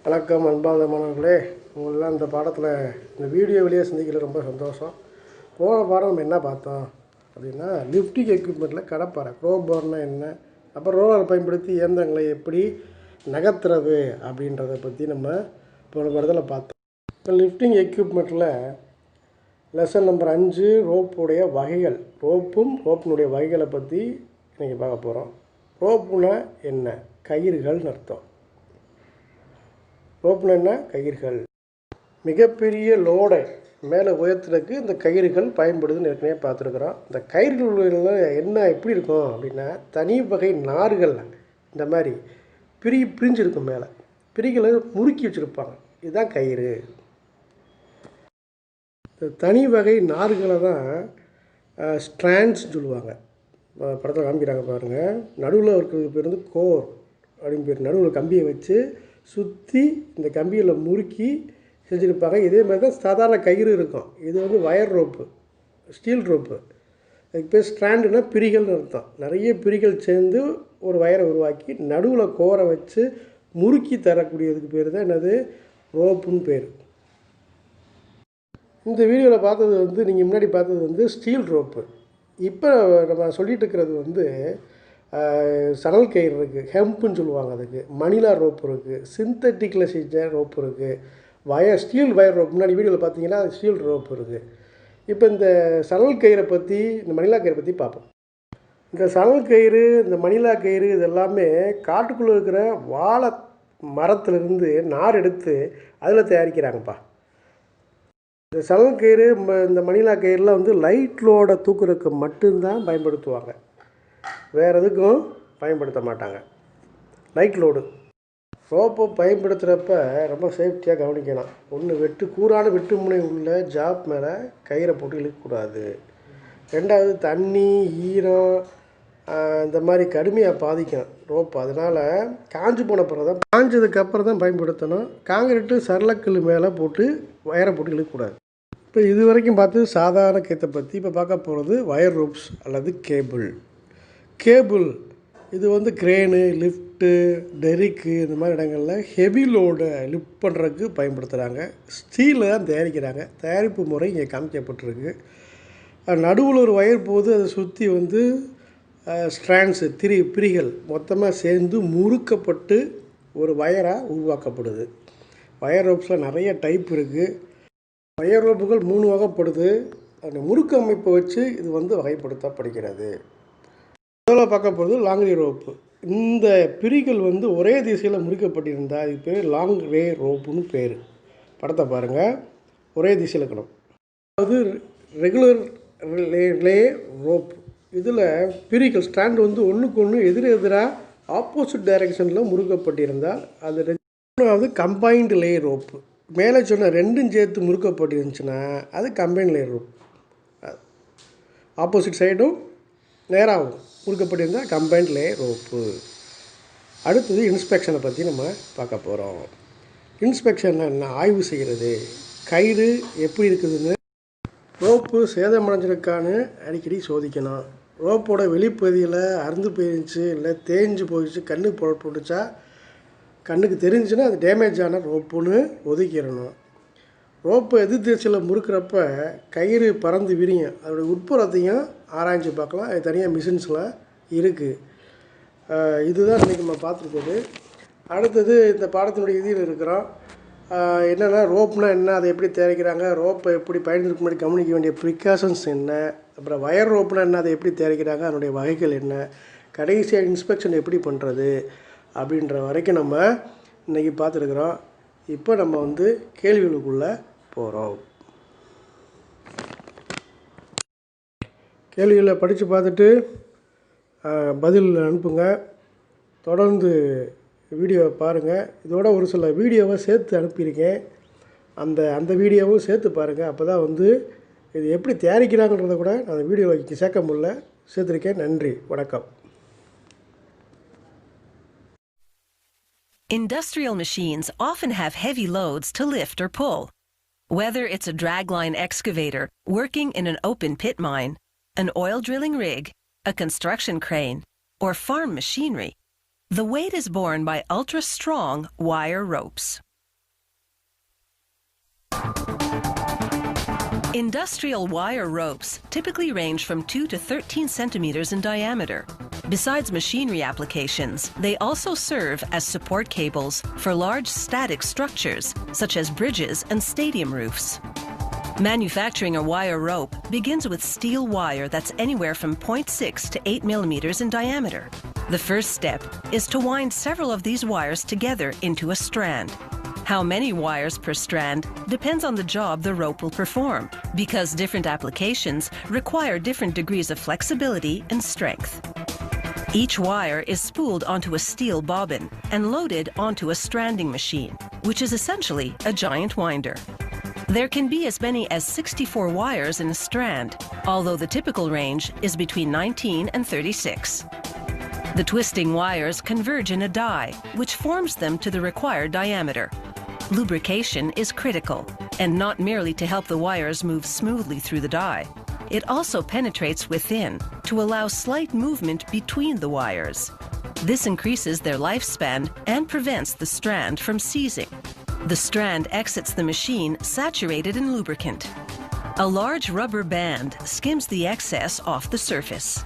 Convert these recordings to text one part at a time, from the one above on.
வணக்கம் அன்பார்ந்த மாணவர்களே, உங்களெலாம் இந்த பாடத்தில் இந்த வீடியோ வெளியே சந்திக்கல ரொம்ப சந்தோஷம். போன பாடம் நம்ம என்ன பார்த்தோம் அப்படின்னா, லிஃப்டிங் எக்யூப்மெண்ட்டில் கடப்பாறை க்ரோபார்னா என்ன, அப்புறம் ரோலர் பயன்படுத்தி இயந்திரங்களை எப்படி நகர்த்துறது அப்படின்றத பற்றி நம்ம போன பாடத்தில் பார்த்தோம். இப்போ லிஃப்டிங் எக்யூப்மெண்ட்டில் லெசன் நம்பர் 5 ரோப்புடைய வகைகள், ரோப்பினுடைய வகைகளை பற்றி இன்றைக்கி பார்க்க போகிறோம். ரோப்புனா என்ன? கயிறுகள்னு அர்த்தம். ரோப்புனா என்ன? கயிறுகள். மிகப்பெரிய லோடை மேலே உயர்த்துறதுக்கு இந்த கயிறுகள் பயன்படுதுன்னு ஏற்கனவே பார்த்துருக்குறோம். இந்த கயிறுகள் என்ன எப்படி இருக்கும் அப்படின்னா, தனி வகை நார்கள் இந்த மாதிரி பிரிஞ்சிருக்கும். மேலே பிரிகளை முறுக்கி வச்சுருப்பாங்க. இதுதான் கயிறு. இந்த தனி வகை நார்களை தான் ஸ்ட்ராண்ட்ஸ் சொல்லுவாங்க. படத்தில் காமிக்கிறாங்க பாருங்கள். நடுவில் இருக்கிறதுக்கு பேர் வந்து கோர் அப்படின்னு பேர். நடுவில் கம்பியை வச்சு சுற்றி இந்த கம்பியில் முறுக்கி செஞ்சுருப்பாங்க. இதே மாதிரி தான் சாதாரண கயிறு இருக்கும். இது வந்து வயர் ரோப்பு, ஸ்டீல் ரோப்பு. அதுக்கு பேர் ஸ்ட்ராண்டுனா பிரிகள்னு அர்த்தம். நிறைய பிரிகள் சேர்ந்து ஒரு வயரை உருவாக்கி நடுவில் கோரை வச்சு முறுக்கி தரக்கூடியதுக்கு பேர் தான் என்னது? ரோப்புன்னு பேர். இந்த வீடியோவில் பார்த்தது வந்து, நீங்கள் முன்னாடி பார்த்தது வந்து ஸ்டீல் ரோப்பு. இப்போ நம்ம சொல்லிகிட்டு இருக்கிறது வந்து சணல் கயிறு இருக்குது, ஹெம்புன்னு சொல்லுவாங்க. அதுக்கு மணிலா ரோப்பு இருக்குது, சிந்தட்டிக்கில் செஞ்ச ரோப்பு இருக்குது, ஸ்டீல் வயர் ரோப். முன்னாடி வீடியோவில் பார்த்தீங்கன்னா ஸ்டீல் ரோப்பு இருக்குது. இப்போ இந்த சணல் கயிறை பற்றி, இந்த மணிலா கயிறை பற்றி பார்ப்போம். இந்த சணல் கயிறு, இந்த மணிலா கயிறு இது எல்லாமே காட்டுக்குள்ளே இருக்கிற வாழை மரத்துலேருந்து நார் எடுத்து அதில் தயாரிக்கிறாங்கப்பா. இந்த சணல் கயிறு, இந்த மணிலா கயிறுலாம் வந்து லைட் லோடை தூக்குறதுக்கு மட்டும்தான் பயன்படுத்துவாங்க. வேறு எதுக்கும் பயன்படுத்த மாட்டாங்க. லைட் லோடு ரோப்பை பயன்படுத்துகிறப்ப ரொம்ப சேஃப்டியாக கவனிக்கணும். ஒன்று, கூரான வெட்டு முனை உள்ள ஜாப் மேலே கயிறை போட்டு இழுக்கக்கூடாது. ரெண்டாவது, தண்ணி, ஈரம் இந்த மாதிரி கடுமையாக பாதிக்கும் ரோப்பு. அதனால் காஞ்சதுக்கப்புறம் தான் பயன்படுத்தணும். காங்கிரீட்டு சரளக்கல் மேலே போட்டு வயரை போட்டு இழுக்கக்கூடாது. இப்போ இது வரைக்கும் பார்த்து சாதாரண கயிற்றை பற்றி இப்போ பார்க்க போகிறது வயர் ரோப்ஸ் அல்லது கேபிள். இது வந்து கிரேனு, லிஃப்ட்டு, டெரிக்கு இந்த மாதிரி இடங்களில் ஹெவி லோடை லிஃப்ட் பண்ணுறதுக்கு பயன்படுத்துகிறாங்க. ஸ்டீலில் தான் தயாரிக்கிறாங்க. தயாரிப்பு முறை இங்கே காமிக்கப்பட்டிருக்கு. நடுவில் ஒரு வயர் போது அதை சுற்றி வந்து ஸ்ட்ராண்ட்ஸு, பிரிகள் மொத்தமாக சேர்ந்து முறுக்கப்பட்டு ஒரு வயராக உருவாக்கப்படுது. வயர் ரோப்ஸில் நிறைய டைப் இருக்குது. வயர் ரோப்புகள் 3 வகைப்படுது. அந்த முறுக்கு அமைப்பை வச்சு இது வந்து வகைப்படுத்தப்படுகிறது. முதல்ல பார்க்க போகிறது லாங் ரே ரோப்பு. இந்த பிரிகள் வந்து ஒரே திசையில் முறுக்கப்பட்டிருந்தால் அதுக்கு பேர் லாங் ரே ரோப்புன்னு பேர். படத்தை பாருங்கள். ஒரே திசையில் இருக்கணும். அதாவது ரெகுலர் லே ரோப். இதில் பிரிகள் ஸ்டாண்ட் வந்து ஒன்றுக்கு ஒன்று எதிராக ஆப்போசிட் டைரெக்ஷனில் முறுக்கப்பட்டிருந்தால் அது ரெண்டாவது கம்பைன்டு லே ரோப்பு. மேலே சொன்ன ரெண்டும் சேர்த்து முறுக்கப்பட்டிருந்துச்சுன்னா அது கம்பைன் லே ரோப். ஆப்போசிட் சைடும் நேராகவும் முறுக்கப்பட்டிருந்தால் கம்பைன்ட் லே ரோப்பு. அடுத்தது இன்ஸ்பெக்ஷனை பற்றி நம்ம பார்க்க போகிறோம். இன்ஸ்பெக்ஷன் என்ன? ஆய்வு செய்கிறது. கயிறு எப்படி இருக்குதுன்னு, ரோப்பு சேதமடைஞ்சிருக்கான்னு அடிக்கடி சோதிக்கணும். ரோப்போட வெளிப்பகுதியில் அறுந்து போயிடுச்சு, இல்லை தேஞ்சு போயிடுச்சு, கண்ணுக்கு போட்டுச்சா, கண்ணுக்கு தெரிஞ்சுன்னா அது டேமேஜ் ஆன ரோப்புன்னு ஒதுக்கிடணும். ரோப்பு எதிர் திசையில் முறுக்கிறப்ப கயிறு பறந்து விரியும். அதோடய உட்புறத்தையும் ஆராய்ச்சி பார்க்கலாம். அது தனியாக மிஷின்ஸ்லாம் இருக்குது. இதுதான் இன்றைக்கி நம்ம பார்த்துருக்குது. அடுத்தது இந்த பாடத்தினுடைய இதில் இருக்கிறோம். என்னென்னா ரோப்னா என்ன, அதை எப்படி தயாரிக்கிறாங்க, ரோப்பை எப்படி பயன்படுத்த முன்னாடி கவனிக்க வேண்டிய ப்ரிகாஷன்ஸ் என்ன, அப்புறம் வயர் ரோப்னா என்ன, அதை எப்படி தயாரிக்கிறாங்க, அதனுடைய வகைகள் என்ன, கடைசியாக இன்ஸ்பெக்ஷன் எப்படி பண்ணுறது அப்படின்ற வரைக்கும் நம்ம இன்றைக்கி பார்த்துருக்குறோம். இப்போ நம்ம வந்து கேள்விகளுக்குள்ளே போகிறோம். கேள்விகளை படித்து பார்த்துட்டு பதில் அனுப்புங்க. தொடர்ந்து வீடியோவை பாருங்கள். இதோட ஒரு சில வீடியோவை சேர்த்து அனுப்பியிருக்கேன். அந்த வீடியோவும் சேர்த்து பாருங்கள். அப்போ தான் வந்து இது எப்படி தயாரிக்கிறாங்கன்றதை கூட நான் அந்த வீடியோவை சேர்க்க முடியல, சேர்த்துருக்கேன். நன்றி, வணக்கம். Industrial machines often have heavy loads to lift or pull. Whether it's a dragline excavator working in an open pit mine, an oil drilling rig, a construction crane, or farm machinery, the weight is borne by ultra-strong wire ropes. Industrial wire ropes typically range from 2 to 13 centimeters in diameter. Besides machinery applications, they also serve as support cables for large static structures, such as bridges and stadium roofs. Manufacturing a wire rope begins with steel wire that's anywhere from 0.6 to 8 millimeters in diameter. The first step is to wind several of these wires together into a strand. How many wires per strand depends on the job the rope will perform, because different applications require different degrees of flexibility and strength. Each wire is spooled onto a steel bobbin and loaded onto a stranding machine, which is essentially a giant winder. There can be as many as 64 wires in a strand, although the typical range is between 19 and 36. The twisting wires converge in a die, which forms them to the required diameter. Lubrication is critical, and not merely to help the wires move smoothly through the die. It also penetrates within to allow slight movement between the wires. This increases their lifespan and prevents the strand from seizing. The strand exits the machine saturated in lubricant. A large rubber band skims the excess off the surface.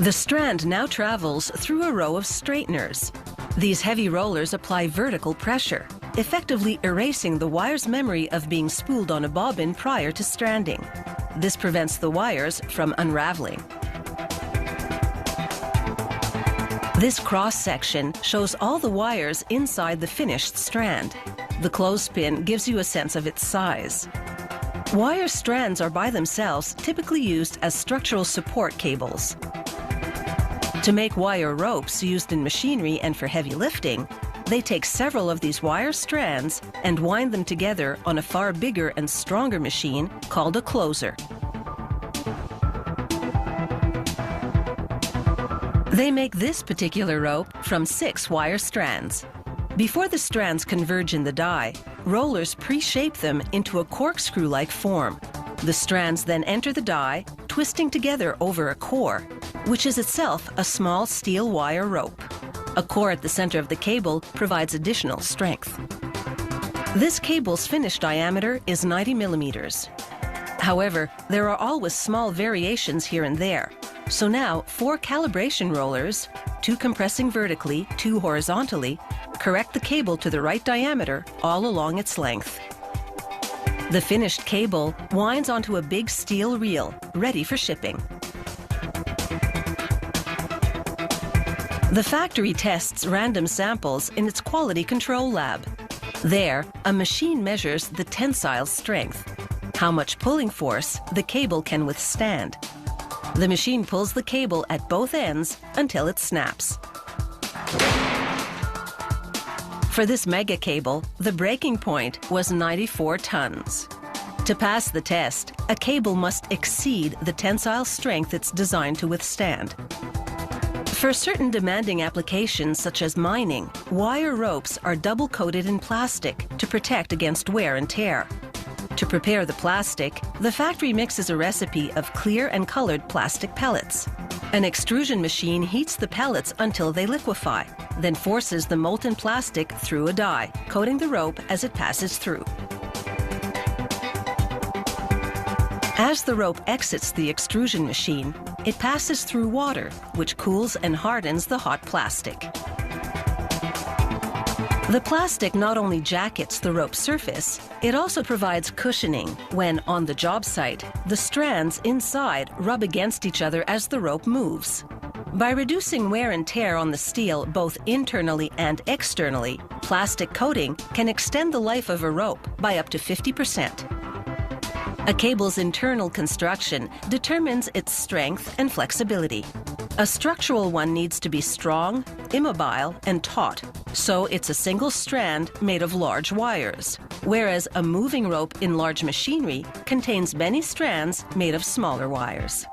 The strand now travels through a row of straighteners. These heavy rollers apply vertical pressure, effectively erasing the wire's memory of being spooled on a bobbin prior to stranding. This prevents the wires from unraveling. This cross-section shows all the wires inside the finished strand. The clothespin gives you a sense of its size. Wire strands are by themselves typically used as structural support cables. To make wire ropes used in machinery and for heavy lifting, they take several of these wire strands and wind them together on a far bigger and stronger machine called a closer. They make this particular rope from 6 wire strands. Before the strands converge in the die, rollers pre-shape them into a corkscrew-like form. The strands then enter the die, twisting together over a core, which is itself a small steel wire rope. A core at the center of the cable provides additional strength. This cable's finished diameter is 90 millimeters. However, there are always small variations here and there. So now 4 calibration rollers, 2 compressing vertically, 2 horizontally, correct the cable to the right diameter all along its length. The finished cable winds onto a big steel reel, ready for shipping. The factory tests random samples in its quality control lab. There, a machine measures the tensile strength, how much pulling force the cable can withstand. The machine pulls the cable at both ends until it snaps. For this mega cable, the breaking point was 94 tons. To pass the test, a cable must exceed the tensile strength it's designed to withstand. For certain demanding applications such as mining, wire ropes are double-coated in plastic to protect against wear and tear. To prepare the plastic, the factory mixes a recipe of clear and colored plastic pellets. An extrusion machine heats the pellets until they liquefy, then forces the molten plastic through a die, coating the rope as it passes through. As the rope exits the extrusion machine, it passes through water, which cools and hardens the hot plastic. The plastic not only jackets the rope surface, it also provides cushioning when, on the job site, the strands inside rub against each other as the rope moves. By reducing wear and tear on the steel both internally and externally, plastic coating can extend the life of a rope by up to 50%. A cable's internal construction determines its strength and flexibility. A structural one needs to be strong, immobile, and taut, so it's a single strand made of large wires, whereas a moving rope in large machinery contains many strands made of smaller wires.